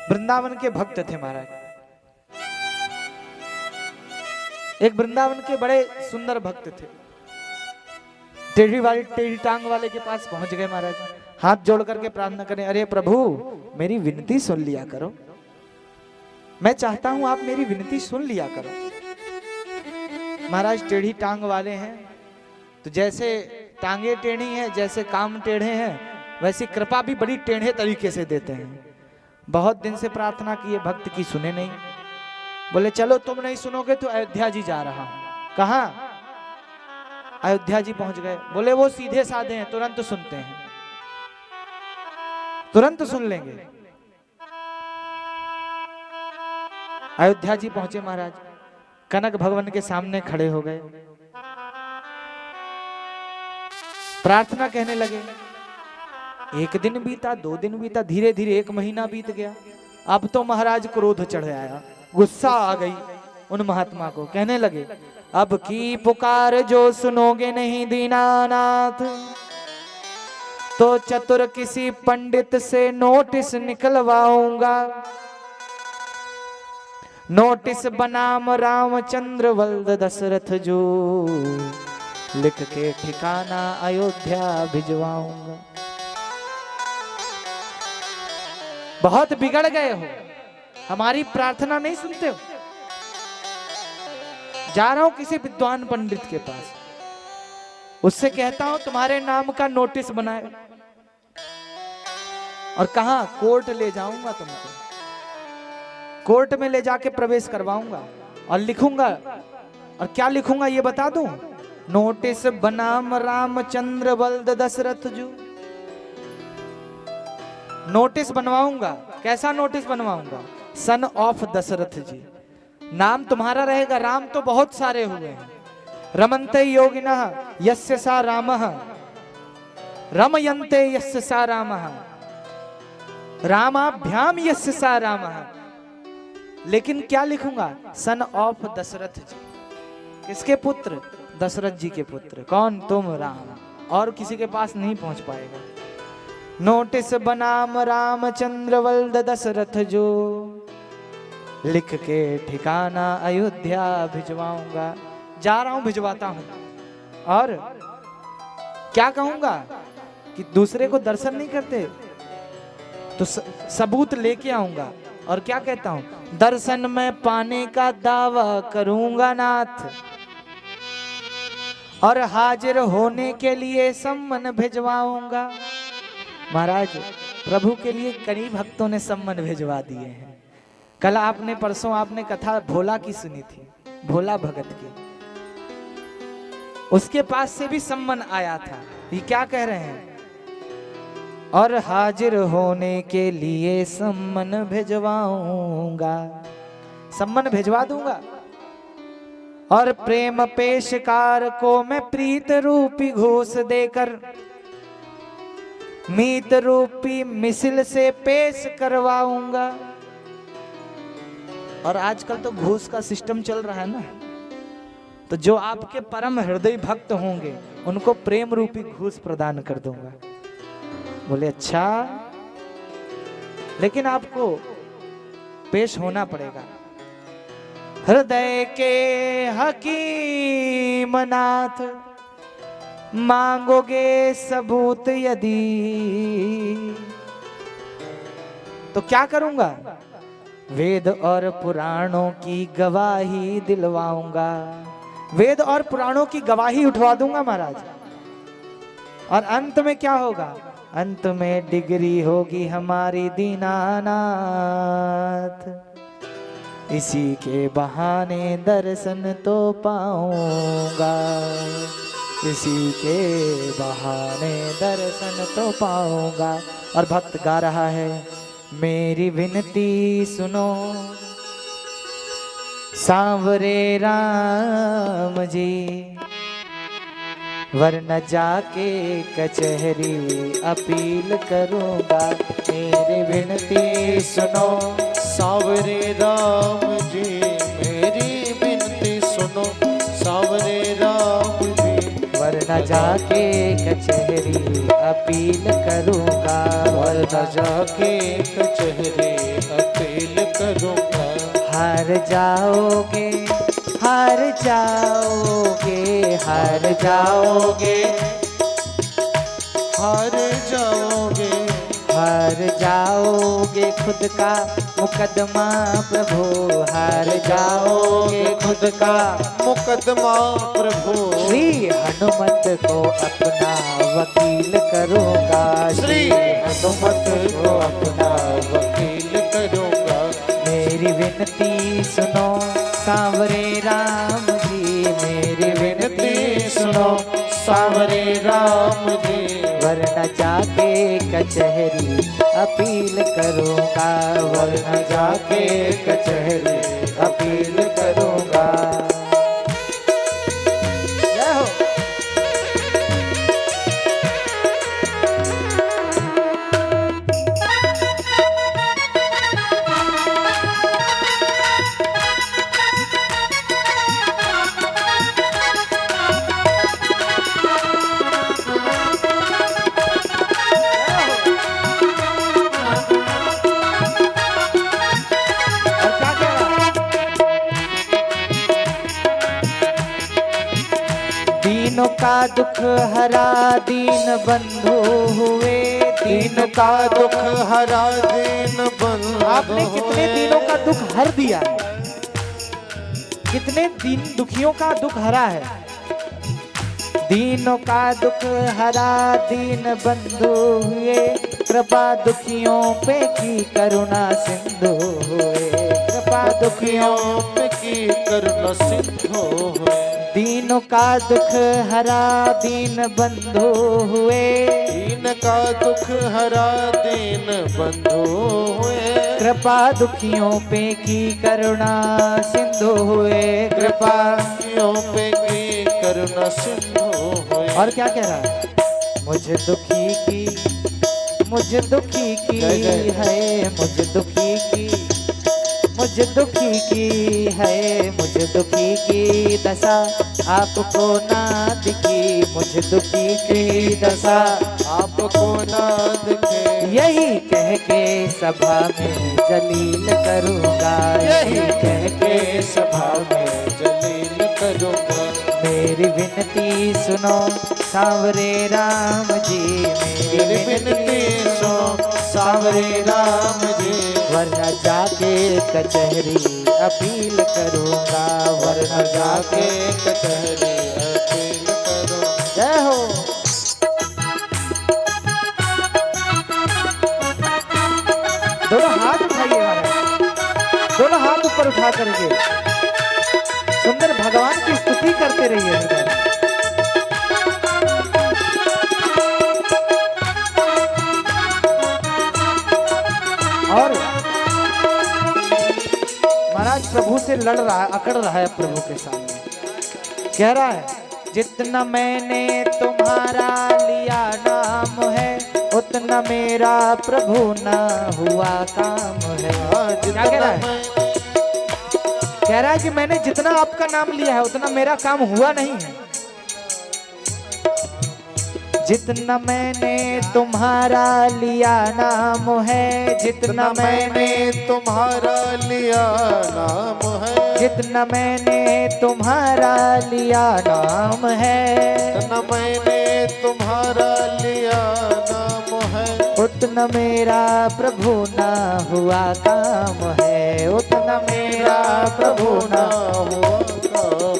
वृंदावन के भक्त थे महाराज। एक वृंदावन के बड़े सुंदर भक्त थे। टेढ़ी टांग वाले के पास पहुंच गए महाराज, हाथ जोड़ करके प्रार्थना करें, अरे प्रभु मेरी विनती सुन लिया करो, मैं चाहता हूं आप मेरी विनती सुन लिया करो। महाराज टेढ़ी टांग वाले हैं, तो जैसे टांगे टेढ़ी हैं, जैसे काम टेढ़े हैं, वैसी कृपा भी बड़ी टेढ़े तरीके से देते हैं। बहुत दिन से प्रार्थना की, भक्त की सुने नहीं। बोले चलो तुम नहीं सुनोगे तो अयोध्या जी जा रहा हूं। कहां? अयोध्या जी पहुंच गए। बोले वो सीधे साधे हैं, तुरंत सुनते हैं, तुरंत सुन लेंगे। अयोध्या जी पहुंचे महाराज, कनक भवन के सामने खड़े हो गए, प्रार्थना कहने लगे। एक दिन बीता, 2 दिन बीता, धीरे धीरे 1 महीना बीत गया। अब तो महाराज क्रोध चढ़ आया, गुस्सा आ गई उन महात्मा को। कहने लगे अब की पुकार जो सुनोगे नहीं दीनानाथ, तो चतुर किसी पंडित से नोटिस निकलवाऊंगा। नोटिस बनाम रामचंद्र वल्द दशरथ जो, लिख के ठिकाना अयोध्या भिजवाऊंगा। बहुत बिगड़ गए हो, हमारी प्रार्थना नहीं सुनते हो। जा रहा हूं किसी विद्वान पंडित के पास, उससे कहता हूं तुम्हारे नाम का नोटिस बनाए, और कहां? कोर्ट ले जाऊंगा तुमको, कोर्ट में ले जाके प्रवेश करवाऊंगा और लिखूंगा। और क्या लिखूंगा ये बता दूं? नोटिस बनाम रामचंद्र वल्द दशरथ जो। नोटिस बनवाऊंगा। कैसा नोटिस बनवाऊंगा? सन ऑफ दशरथ जी। नाम तुम्हारा रहेगा, राम तो बहुत सारे हुए हैं। रमन्ते योगिनः यस्य सा रामः, रमयन्ते यस्य सा रामः, रामाभ्याम यस्य सा रामः। लेकिन क्या लिखूंगा? सन ऑफ दशरथ जी। किसके पुत्र? दशरथ जी के पुत्र। कौन? तुम, राम। और किसी के पास नहीं पहुंच पाएगा। नोटिस बनाम रामचंद्र वल्द दशरथ जो, लिख के ठिकाना अयोध्या भिजवाऊंगा। जा रहा हूं, भिजवाता हूं। और क्या कहूंगा? कि दूसरे को दर्शन नहीं करते तो सबूत लेके आऊंगा। और क्या कहता हूं? दर्शन में पाने का दावा करूंगा नाथ, और हाजिर होने के लिए सम्मन भिजवाऊंगा। महाराज प्रभु के लिए कई भक्तों ने सम्मन भिजवा दिए हैं। कल आपने, परसों आपने कथा भोला की सुनी थी, भोला भगत की। उसके पास से भी सम्मन आया था। ये क्या कह रहे हैं? और हाजिर होने के लिए सम्मन भिजवाऊंगा, सम्मन भिजवा दूंगा। और प्रेम पेशकार को मैं प्रीत रूपी घूस देकर मीत रूपी मिसिल से पेश करवाऊंगा। और आजकल तो घूस का सिस्टम चल रहा है ना, तो जो आपके परम हृदय भक्त होंगे उनको प्रेम रूपी घूस प्रदान कर दूंगा। बोले अच्छा, लेकिन आपको पेश होना पड़ेगा। हृदय के हकीम नाथ, मांगोगे सबूत यदि, तो क्या करूंगा? वेद और पुराणों की गवाही दिलवाऊंगा। वेद और पुराणों की गवाही उठवा दूंगा महाराज। और अंत में क्या होगा? अंत में डिग्री होगी हमारी दीनानाथ, इसी के बहाने दर्शन तो पाऊंगा, इसी के बहाने दर्शन तो पाऊंगा। और भक्त गा रहा है, मेरी विनती सुनो सांवरे राम जी, वरना जाके कचहरी अपील करूंगा। मेरी विनती सुनो सांवरे राम जी, मेरी विनती सुनो सांवरे राम जी, वरना जाके कचहरी अपील करूंगा, वरना जाके कचहरी जाओगे, हार जाओगे, हार जाओगे, हार जाओगे, हार जाओगे खुद का मुकदमा प्रभु, हार जाओगे खुद का। मुकदमा प्रभु। श्री हनुमत को अपना वकील करूँगा, श्री हनुमत को अपना वकील करूँगा। मेरी विनती सुनो सांवरे राम जी, मेरी विनती सुनो सांवरे राम जी, वरना जाके कचहरी अपील करूँगा, वरना जाके कचहरी अपील करूँगा। जय हो। दीनों का दुख हरा दीन बंधु हुए, दीन का दुख हरा दीन बंधु। आपने कितने दीनों का दुख हर दिया है, कितने दीन दुखियों का दुख हरा है। दीनों का दुख हरा दीन बंधु हुए, कृपा दुखियों पे की करुणा सिंधु हुए, कृपा दुखियों पे की करुणा सिंधु हुए। दीनों का दुख हरा दीन बंधु हुए, दीन का दुख हरा दीन बंधु हुए। कृपा दुखियों पे की करुणा सिंधु हुए, कृपा। दुखियों पे की करुणा सिंधु हुए। और क्या कह रहा है? मुझे दुखी की, मुझे दुखी की है, मुझे दुखी की, मुझे दुखी की है, मुझे दुखी की दशा आपको ना दिखी, मुझे दुखी की दशा आपको ना दिखे। यही कह के सभा में जलील करूँगा, यही कह के सभा में जलील करूँगा। मेरी विनती सुनो सांवरे राम जी, मेरी विनती सुनो सांवरे राम जी, वरना जाके कचहरी अपील करूँगा, वरना जाके जाके। कचहरी अपील करो। जय हो। दोनों हाथ उठाइए महाराज, दोनों हाथ ऊपर उठा करके सुंदर भगवान की स्तुति करते रहिए हृदय में। और महाराज प्रभु से लड़ रहा है, अकड़ रहा है प्रभु के सामने, कह रहा है जितना मैंने तुम्हारा लिया नाम है, उतना मेरा प्रभु ना हुआ काम है। क्या कह रहा है? कह रहा है कि मैंने जितना आपका नाम लिया है उतना मेरा काम हुआ नहीं है। जितना मैंने तुम्हारा लिया नाम है, जितना मैंने तुम्हारा लिया नाम है, जितना मैंने तुम्हारा लिया नाम है, जितना मैंने तुम्हारा लिया नाम है, उतना मेरा प्रभु ना हुआ काम है, उतना मेरा प्रभु ना। हुआ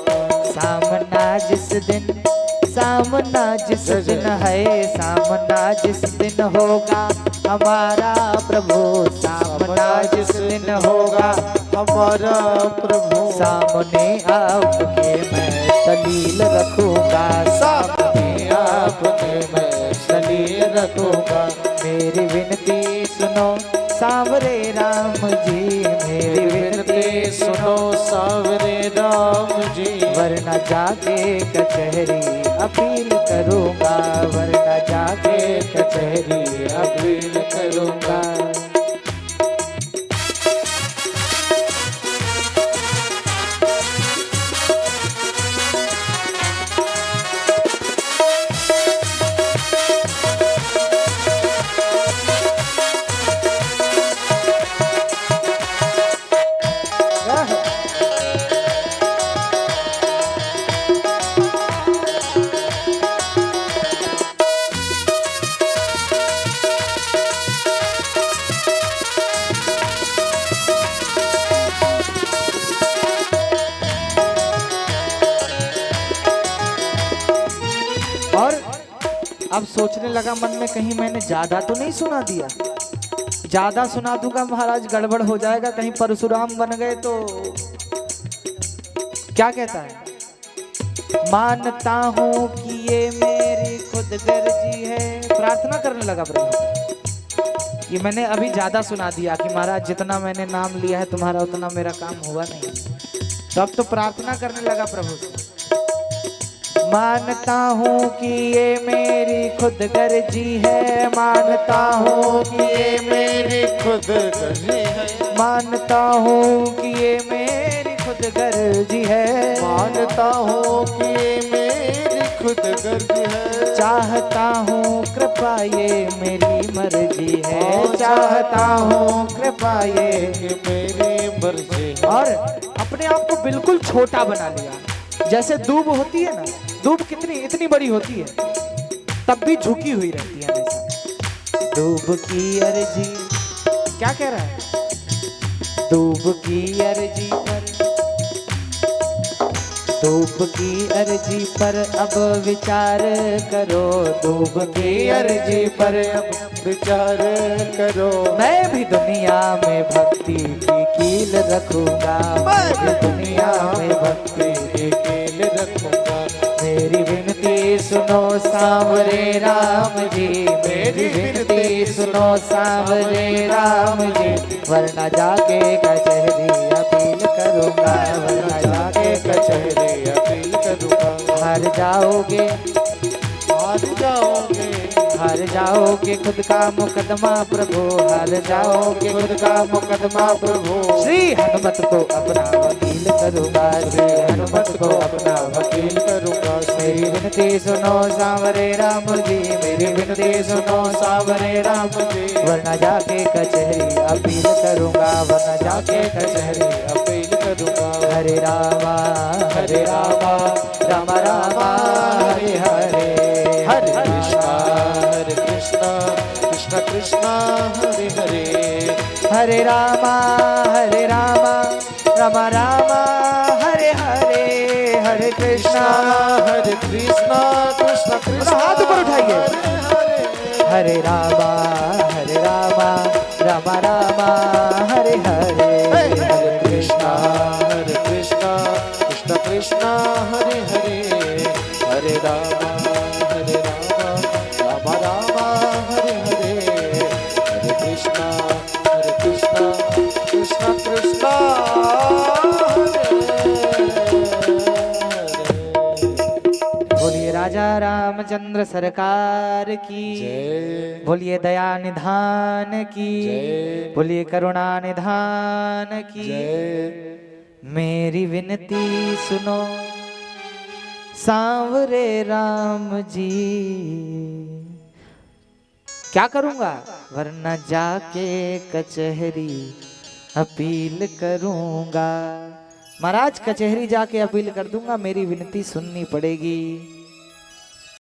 काम। सामना जिस दिन, सामना जिस दिन है, सामना जिस दिन होगा हमारा प्रभु, सामना जिस दिन होगा हमारा प्रभु, सामने आपके मैं दलील रखूंगा, सामने आपके मैं सलील रखूंगा। मेरी विनती सुनो सांवरे राम जी, मेरी विनती सुनो सांवरे राम जी, वरना जाके कचहरी अपील करूंगा, वरना जाके कचहरी अपील करूंगा। सोचने लगा मन में, कहीं मैंने ज्यादा तो नहीं सुना दिया। ज्यादा सुना दूंगा महाराज गड़बड़ हो जाएगा, कहीं परशुराम बन गए तो। क्या कहता है? मानता हूं कि ये मेरी खुद गर्जी है। प्रार्थना करने लगा प्रभु, ये मैंने अभी ज्यादा सुना दिया कि महाराज जितना मैंने नाम लिया है तुम्हारा उतना मेरा काम हुआ नहीं। तो अब तो प्रार्थना करने लगा प्रभु से, मानता हूँ कि ये मेरी खुद गर्जी है, मानता हूँ कि ये मेरी खुद गर्जी है, मानता हूँ कि ये मेरी खुद गर्जी है, मानता हूँ कि ये मेरी खुद गर्जी है, चाहता हूँ कृपा ये मेरी मर्जी है, चाहता हूँ कृपा ये मेरी मर्जी है। और अपने आप को बिल्कुल छोटा बना लिया। जैसे दूब होती है ना, दूब कितनी इतनी बड़ी होती है तब भी झुकी हुई रहती है हमेशा। दूब की अर्जी, क्या कह रहा है? दूब की अर्जी पर, दूब की अर्जी पर अब विचार करो, दूब की अर्जी पर अब विचार करो। मैं भी दुनिया में भक्ति की कील रखूंगा, मैं भी दुनिया में भक्ति की कील रखूंगा। मेरी विनती सुनो सांवरे राम जी, मेरी विनती सुनो सांवरे राम जी, वरना जाके कचहरी अपील करूंगा, वरना जाके कचहरी अपील करूंगा। हार जाओगे, हार जाओगे, हार जाओगे खुद का मुकदमा प्रभु, हार जाओगे खुद का मुकदमा प्रभु। श्री हनुमत को अपना वकील करूंगा, श्री हनुमत को अपना वकील करूंगा। मेरी विनती सुनो सांवरे राम जी, मेरी विनती सुनो सांवरे राम जी, वरना जाके कचहरी अपील करूंगा, वरना जाके कचहरी अपील करूंगा। हरे रामा हरे रामा, राम रामा हरे हरे, हरे कृष्णा कृष्ण कृष्ण हरे हरे, हरे रामा राम रामा हरे हरे, हरे कृष्णा कृष्ण कृष्ण। हाथ ऊपर उठाइए। हरे रामा राम रामा हरे हरे, हरे कृष्णा कृष्ण कृष्ण हरे हरे, हरे राम राम राम हरे हरे, हरे कृष्ण कृष्ण कृष्ण बोलिए राजा रामचंद्र सरकार की जय, बोलिए दया निधान की जय, बोलिए करुणा निधान की जय। मेरी विनती सुनो सांवरे राम जी, क्या करूंगा? वरना जाके कचहरी अपील करूंगा। महाराज कचहरी जाके अपील कर दूंगा, मेरी विनती सुननी पड़ेगी।